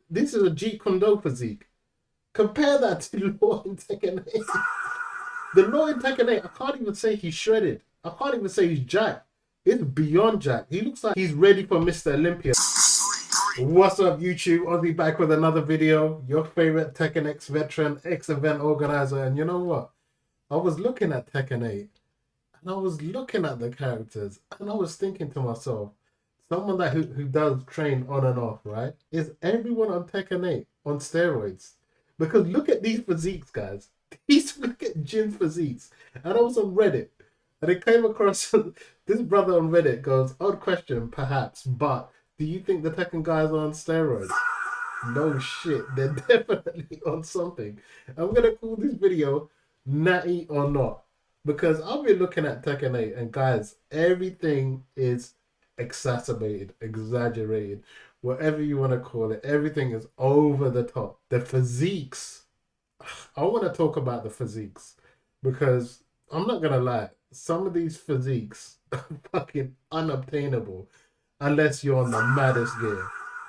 This is a Jeet Kune Do physique. Compare that to Law in Tekken 8. The Law in Tekken 8, I can't even say he's shredded. I can't even say he's jacked. It's beyond jacked. He looks like he's ready for Mr. Olympia. What's up, YouTube? Ozzy back with another video. Your favorite Tekken X veteran, X-event organizer. And you know what? I was looking at Tekken 8 and I was looking at the characters and I was thinking to myself, someone that who does train on and off, right? Is everyone on Tekken 8 on steroids? Because look at these physiques, guys. Look at Jin's physiques. And I was on Reddit and I came across this brother on Reddit goes, odd question, perhaps, but do you think the Tekken guys are on steroids? No shit, they're definitely on something. I'm gonna call this video Natty or Not, because I've been looking at Tekken 8 and guys, everything is exacerbated, exaggerated, whatever you want to call it. Everything is over the top. The physiques. I want to talk about the physiques because I'm not gonna lie, some of these physiques are fucking unobtainable unless you're on the maddest gear.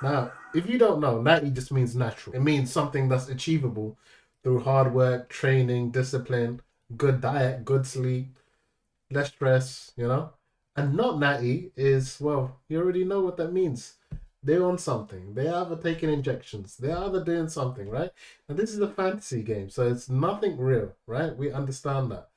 Now, if you don't know, natty just means natural. It means something that's achievable through hard work, training, discipline, good diet, good sleep, less stress, you know? And not natty is, well, you already know what that means. They're on something. They're either taking injections. They're either doing something, right? And this is a fantasy game, so it's nothing real, right? We understand that.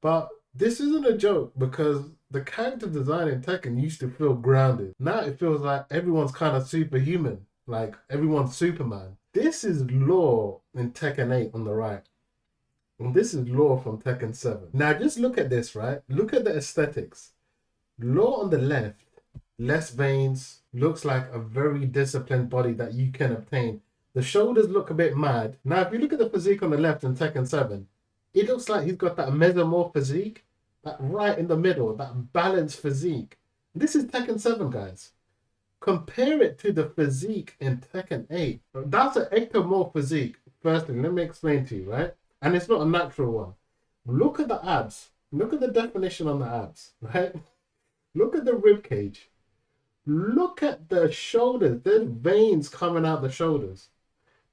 But this isn't a joke because the character design in Tekken used to feel grounded. Now it feels like everyone's kind of superhuman, like everyone's Superman. This is Law in Tekken 8 on the right. And this is Law from Tekken 7. Now just look at this, right? Look at the aesthetics. Law on the left, less veins, looks like a very disciplined body that you can obtain. The shoulders look a bit mad. Now if you look at the physique on the left in Tekken 7, it looks like he's got that mesomorph physique, that right in the middle, that balanced physique. This is Tekken 7, guys. Compare it to the physique in Tekken 8. That's an ectomorph physique. Firstly, let me explain to you, right? And it's not a natural one. Look at the abs. Look at the definition on the abs, right? Look at the rib cage. Look at the shoulders. There's veins coming out the shoulders.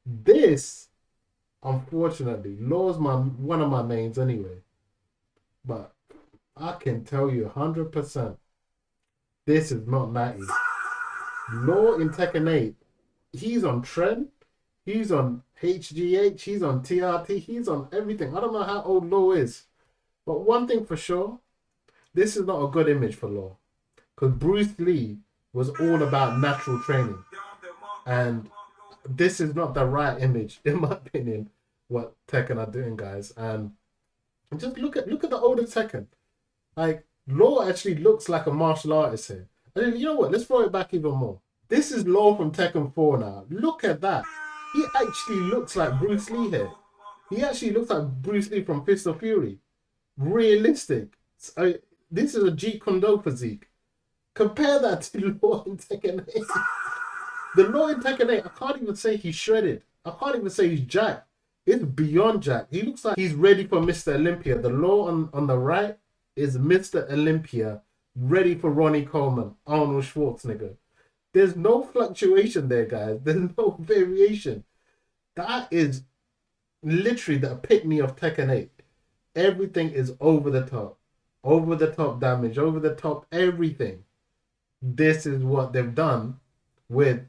This, unfortunately, Law's one of my mains anyway. But I can tell you 100%, this is not Natty. Law in Tekken 8, he's on Trend, he's on HGH, he's on TRT, he's on everything. I don't know how old Law is. But one thing for sure, this is not a good image for Law. Because Bruce Lee was all about natural training. And this is not the right image, in my opinion, what Tekken are doing, guys. And just look at the older Tekken. Like, Law actually looks like a martial artist here. And you know what? Let's throw it back even more. This is Law from Tekken 4 now. Look at that. He actually looks like Bruce Lee here. He actually looks like Bruce Lee from Fist of Fury. Realistic. So, this is a Jeet Kune Do physique. Compare that to Law in Tekken 8. The Law in Tekken 8, I can't even say he's shredded. I can't even say he's jacked. It's beyond jacked. He looks like he's ready for Mr. Olympia. The Law on the right is Mr. Olympia, ready for Ronnie Coleman, Arnold Schwarzenegger. There's no fluctuation there, guys. There's no variation. That is literally the epitome of Tekken 8. Everything is over the top. Over the top damage, over the top everything. This is what they've done with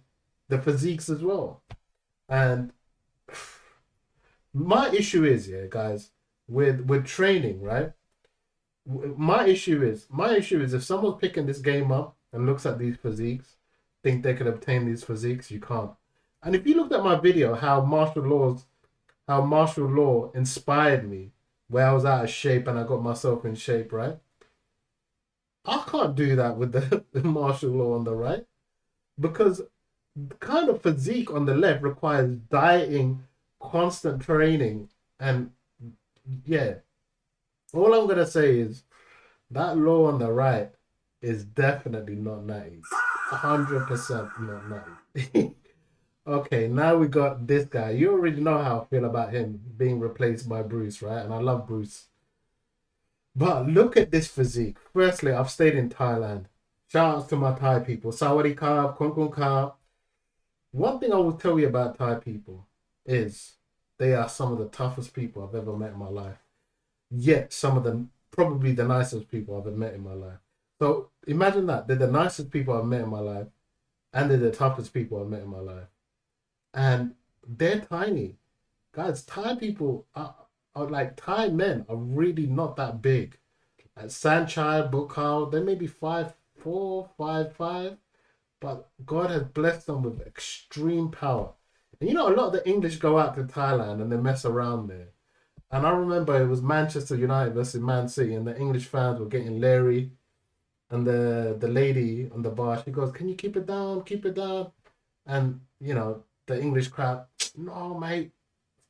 the physiques as well. And my issue is, yeah, guys, with training, right? My issue is if someone's picking this game up and looks at these physiques, think they can obtain these physiques, you can't. And if you looked at my video, how martial law inspired me, where I was out of shape and I got myself in shape, right? I can't do that with the martial law on the right, because the kind of physique on the left requires dieting, constant training, and yeah. All I'm gonna say is that Law on the right is definitely not Natty. 100% not Natty. Okay, now we got this guy. You already know how I feel about him being replaced by Bruce, right? And I love Bruce. But look at this physique. Firstly, I've stayed in Thailand. Shout out to my Thai people. Sawadee Krap, Kun Kun Krap. One thing I will tell you about Thai people is they are some of the toughest people I've ever met in my life. Yet some of them probably the nicest people I've ever met in my life. So imagine that they're the nicest people I've met in my life, and they're the toughest people I've met in my life, and they're tiny guys. Thai people are like Thai men are really not that big. Like Sanchai, Bukal, they may be 5'4", 5'5", but God has blessed them with extreme power. And you know, a lot of the English go out to Thailand and they mess around there. And I remember it was Manchester United versus Man City, and the English fans were getting leery. And the lady on the bar, she goes, "Can you keep it down? Keep it down." And you know, the English crowd, "No, mate,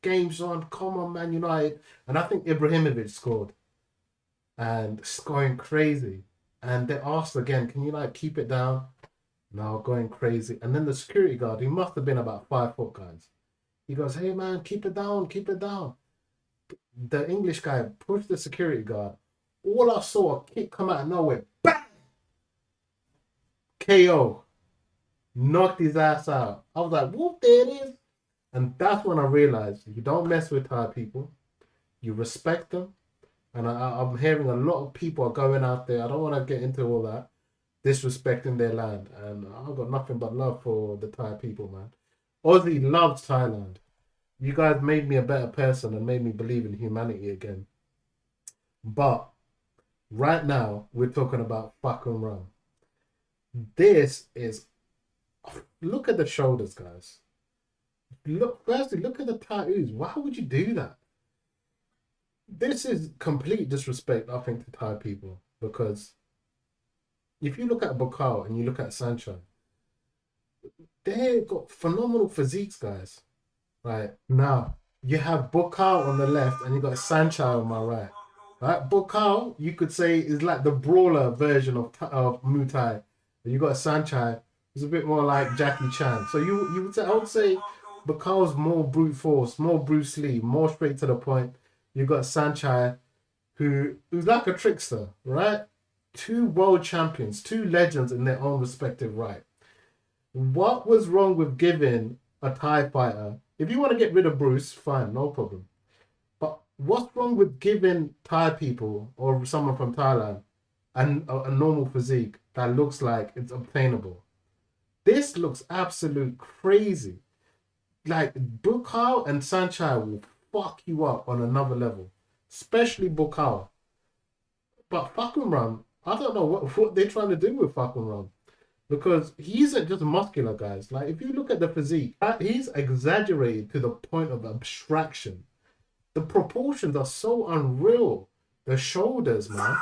game's on. Come on, Man United." And I think Ibrahimovic scored, and it's going crazy. And they asked again, "Can you like keep it down?" No, going crazy. And then the security guard, he must have been about 5 foot, guys. He goes, "Hey man, keep it down, keep it down." The English guy pushed the security guard. All I saw a kick come out of nowhere. Bang! KO. Knocked his ass out. I was like, whoop, there it is. And that's when I realized you don't mess with Thai people. You respect them. And I'm hearing a lot of people are going out there. I don't want to get into all that. Disrespecting their land. And I've got nothing but love for the Thai people, man. Aussie loves Thailand. You guys made me a better person and made me believe in humanity again. But right now, we're talking about Fahkumram. This is, look at the shoulders, guys. Firstly, look at the tattoos. Why would you do that? This is complete disrespect, I think, to Thai people. Because if you look at Bokal and you look at Sancho, they've got phenomenal physiques, guys. Right now, you have Bokal on the left and you got Sancho on my right. Right, Bokal, you could say, is like the brawler version of Muay Thai. You got Sanchai, who's a bit more like Jackie Chan. So you would say, I would say Bakal's more brute force, more Bruce Lee, more straight to the point. You got Sanchai, who's like a trickster, right? Two world champions, two legends in their own respective right. What was wrong with giving a Thai fighter? If you want to get rid of Bruce, fine, no problem. But what's wrong with giving Thai people or someone from Thailand a normal physique that looks like it's obtainable? This looks absolute crazy. Like Bukal and Sanchai will fuck you up on another level, especially Bukal. But Fahkumram, I don't know what they're trying to do with Fahkumram because he isn't just muscular, guys. Like if you look at the physique, he's exaggerated to the point of abstraction. The proportions are so unreal. The shoulders, man,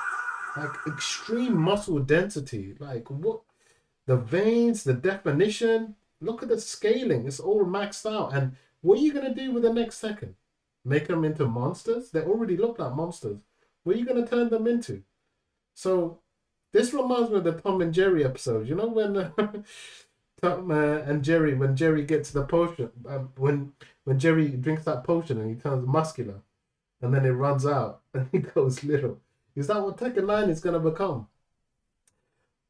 like extreme muscle density. Like what? The veins, the definition. Look at the scaling. It's all maxed out. And what are you gonna do with the next second? Make them into monsters? They already look like monsters. What are you gonna turn them into? So this reminds me of the Tom and Jerry episode. You know when Tom and Jerry, when Jerry gets the potion, when Jerry drinks that potion and he turns muscular, and then it runs out and he goes little. Is that what Tekken 9 is gonna become?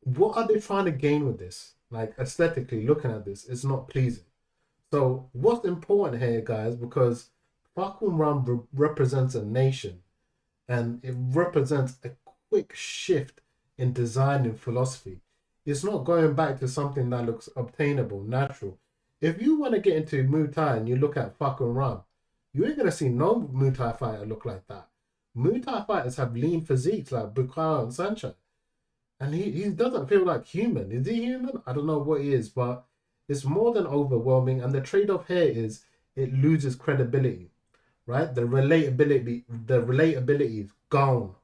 What are they trying to gain with this? Like aesthetically, looking at this, it's not pleasing. So what's important here, guys? Because Fahkumram represents a nation, and it represents a quick shift in design and philosophy. It's not going back to something that looks obtainable, natural. If you want to get into Muay Thai and you look at Fahkumram, you ain't gonna see no Muay Thai fighter look like that. Muay Thai fighters have lean physiques like Bukayo and Sancho. And he doesn't feel like human. Is he human? I don't know what he is, but it's more than overwhelming. And the trade-off here is it loses credibility, right? The relatability is gone.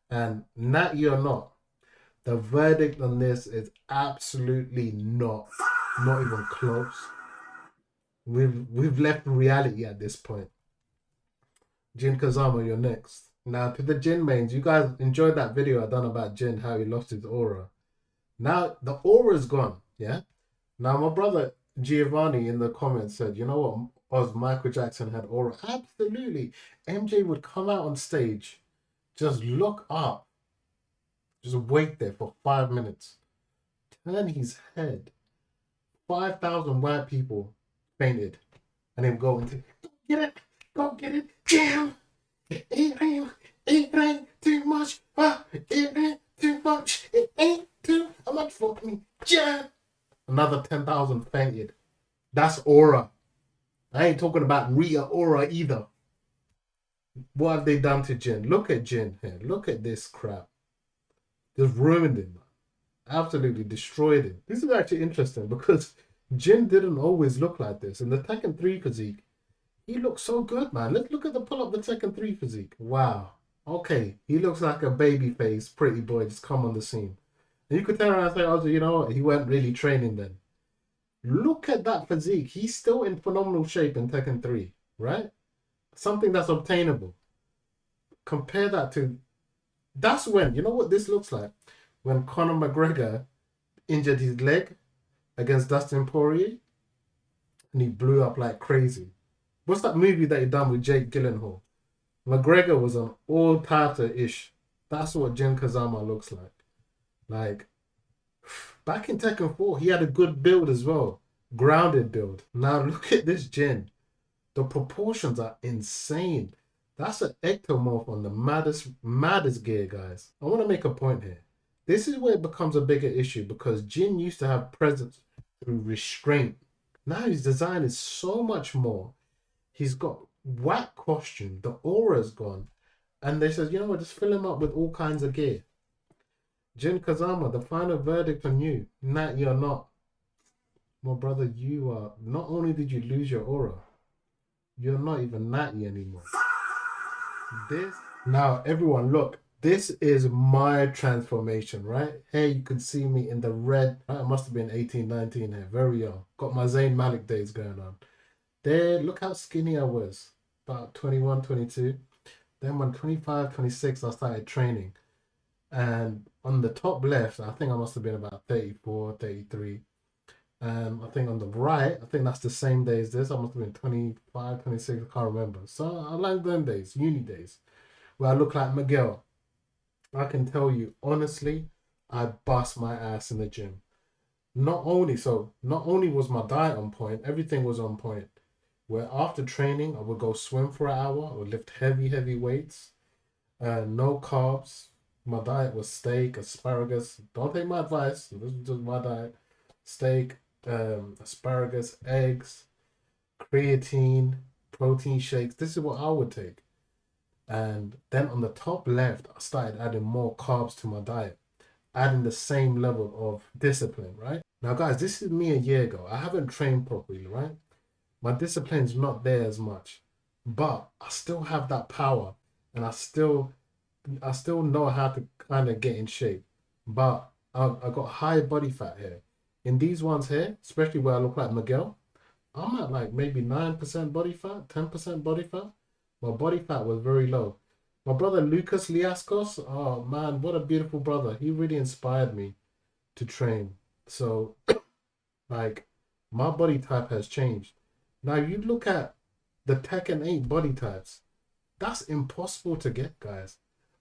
And Natty or not, the verdict on this is absolutely not even close. We've left reality at this point. Jin Kazama, you're next. Now to the Jin mains, you guys enjoyed that video I done about Jin, how he lost his aura. Now the aura's gone, yeah? Now my brother Giovanni in the comments said, you know what, Michael Jackson had aura. Absolutely. MJ would come out on stage, just look up, just wait there for 5 minutes, turn his head, 5,000 white people fainted, and then go into go get it, jam. It ain't too much. It ain't too much. It ain't too much for me. Jam. Another 10,000 fainted. That's aura. I ain't talking about Rhea aura either. What have they done to Jin? Look at Jin here. Look at this crap. Just ruined him. Absolutely destroyed him. This is actually interesting because Jin didn't always look like this. In the Tekken 3 physique, he looks so good, man. Let's look at the pull up the Tekken 3 physique. Wow. Okay. He looks like a baby face, pretty boy, just come on the scene. And you could turn around and say, oh, you know what? He weren't really training then. Look at that physique. He's still in phenomenal shape in Tekken 3, right? Something that's obtainable. Compare that to... That's when, you know what this looks like? When Conor McGregor injured his leg against Dustin Poirier and he blew up like crazy. What's that movie that he done with Jake Gyllenhaal? McGregor was on all types of ish. That's what Jin Kazama looks like. Like, back in Tekken 4, he had a good build as well. Grounded build. Now look at this Jin. The proportions are insane. That's an ectomorph on the maddest gear, guys. I want to make a point here. This is where it becomes a bigger issue because Jin used to have presence through restraint. Now his design is so much more. He's got whack costume. The aura's gone. And they said, you know what, just fill him up with all kinds of gear. Jin Kazama, the final verdict on you. Natty or not. My brother, you are... Not only did you lose your aura, you're not even Natty anymore. This... Now, everyone, look. This is my transformation, right? Here you can see me in the red. I must have been 18, 19 here. Very young. Got my Zayn Malik days going on. There, look how skinny I was. About 21, 22. Then when 25, 26, I started training. And on the top left, I think I must have been about 34, 33. I think on the right, I think that's the same day as this. I must have been 25, 26, I can't remember. So I like them days, uni days, where I look like Miguel. I can tell you, honestly, I bust my ass in the gym. Not only was my diet on point, everything was on point. Where after training, I would go swim for an hour, I would lift heavy weights, no carbs. My diet was steak, asparagus. Don't take my advice. This is just my diet. Steak, asparagus, eggs, creatine, protein shakes. This is what I would take. And then on the top left, I started adding more carbs to my diet, adding the same level of discipline, right? Now, guys, this is me a year ago. I haven't trained properly, right? My discipline's not there as much, but I still have that power, and I still know how to kind of get in shape. But I got high body fat here. In these ones here, especially where I look like Miguel, I'm at like maybe 9% body fat, 10% body fat. My body fat was very low. My brother Lucas Liascos, oh man, what a beautiful brother. He really inspired me to train. So, like, my body type has changed. Now, you look at the Tekken 8 body types. That's impossible to get, guys.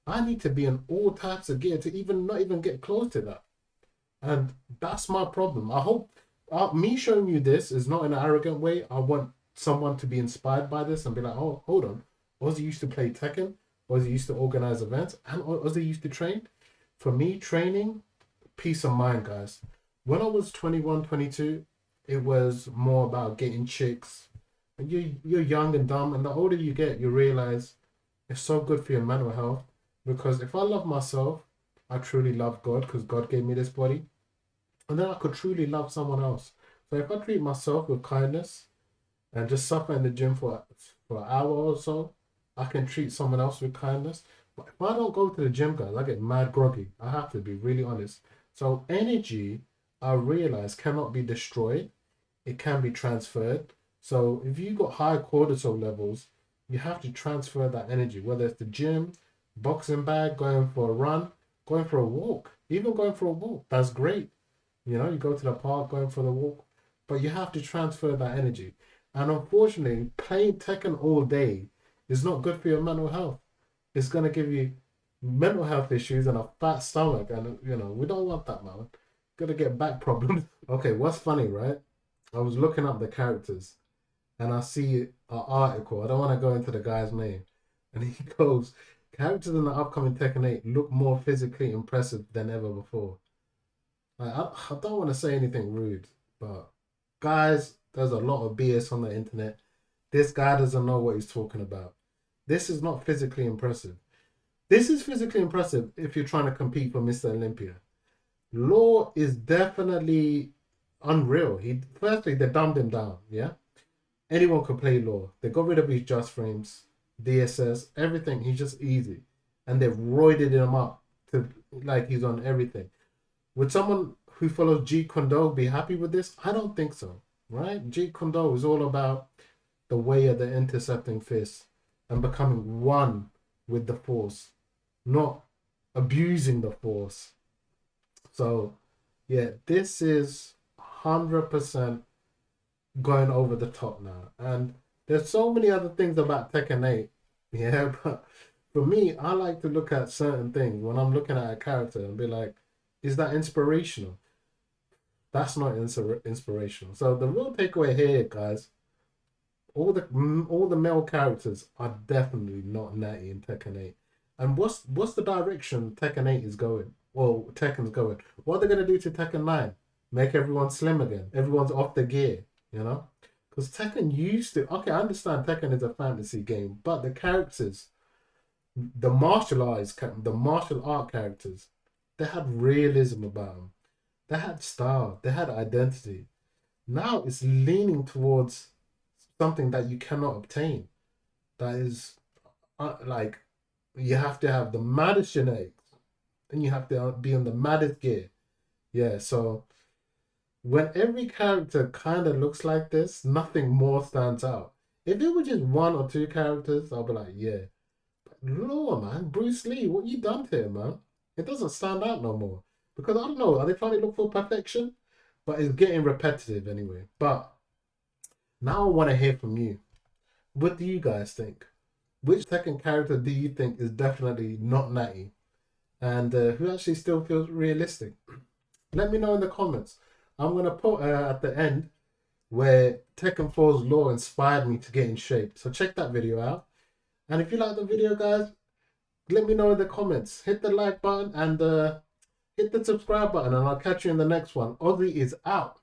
I need to be in all types of gear to not even get close to that. And that's my problem. I hope me showing you this is not in an arrogant way. I want someone to be inspired by this and be like, oh, hold on. Ozzy used to play Tekken. Ozzy used to organize events. And Ozzy used to train. For me, training, peace of mind, guys. When I was 21, 22, it was more about getting chicks. And you're young and dumb. And the older you get, you realize it's so good for your mental health. Because if I love myself, I truly love God because God gave me this body. And then I could truly love someone else. So if I treat myself with kindness and just suffer in the gym for an hour or so, I can treat someone else with kindness. But if I don't go to the gym, guys, I get mad groggy. I have to be really honest. So energy, I realize, cannot be destroyed. It can be transferred. So if you got high cortisol levels, you have to transfer that energy, whether it's the gym, boxing bag, going for a run, going for a walk, even going for a walk. That's great. You know, you go to the park, going for the walk, but you have to transfer that energy. And unfortunately, playing Tekken all day is not good for your mental health. It's going to give you mental health issues and a fat stomach. And, you know, we don't want that, man. Going to get back problems. Okay, what's funny, right? I was looking up the characters and I see an article. I don't want to go into the guy's name. And he goes, characters in the upcoming Tekken 8 look more physically impressive than ever before. Like, I don't want to say anything rude, but guys, there's a lot of BS on the internet. This guy doesn't know what he's talking about. This is not physically impressive. This is physically impressive if you're trying to compete for Mr. Olympia. Law is definitely unreal. Firstly, they dumbed him down, yeah? Anyone could play Law. They got rid of his just frames, DSS, everything. He's just easy. And they've roided him up to like he's on everything. Would someone who follows Jeet Kune Do be happy with this? I don't think so, right? Jeet Kune Do is all about the way of the intercepting fist and becoming one with the force, not abusing the force. So, yeah, this is 100% going over the top now. And there's so many other things about Tekken 8. Yeah, but for me, I like to look at certain things when I'm looking at a character and be like, is that inspirational? That's not inspirational. So the real takeaway here, guys, all the male characters are definitely not Natty in Tekken 8. And what's the direction Tekken 8 is going? Well, Tekken's going. What are they gonna do to Tekken 9? Make everyone slim again. Everyone's off the gear, you know? Because Tekken used to, okay, I understand Tekken is a fantasy game, but the characters, the martial art characters, they had realism about them. They had style. They had identity. Now it's leaning towards something that you cannot obtain. That is like you have to have the maddest genetics, and you have to be on the maddest gear. Yeah, so when every character kind of looks like this, nothing more stands out. If it were just one or two characters, I'll be like, yeah. But Lord, man, Bruce Lee, what you done to him, man? It doesn't stand out no more. Because I don't know, are they trying to look for perfection? But it's getting repetitive anyway. But now I want to hear from you. What do you guys think? Which Tekken character do you think is definitely not Natty? And who actually still feels realistic? Let me know in the comments. I'm going to put at the end where Tekken 4's law inspired me to get in shape. So check that video out. And if you like the video, guys, let me know in the comments. Hit the like button and hit the subscribe button, and I'll catch you in the next one. Aussie is out.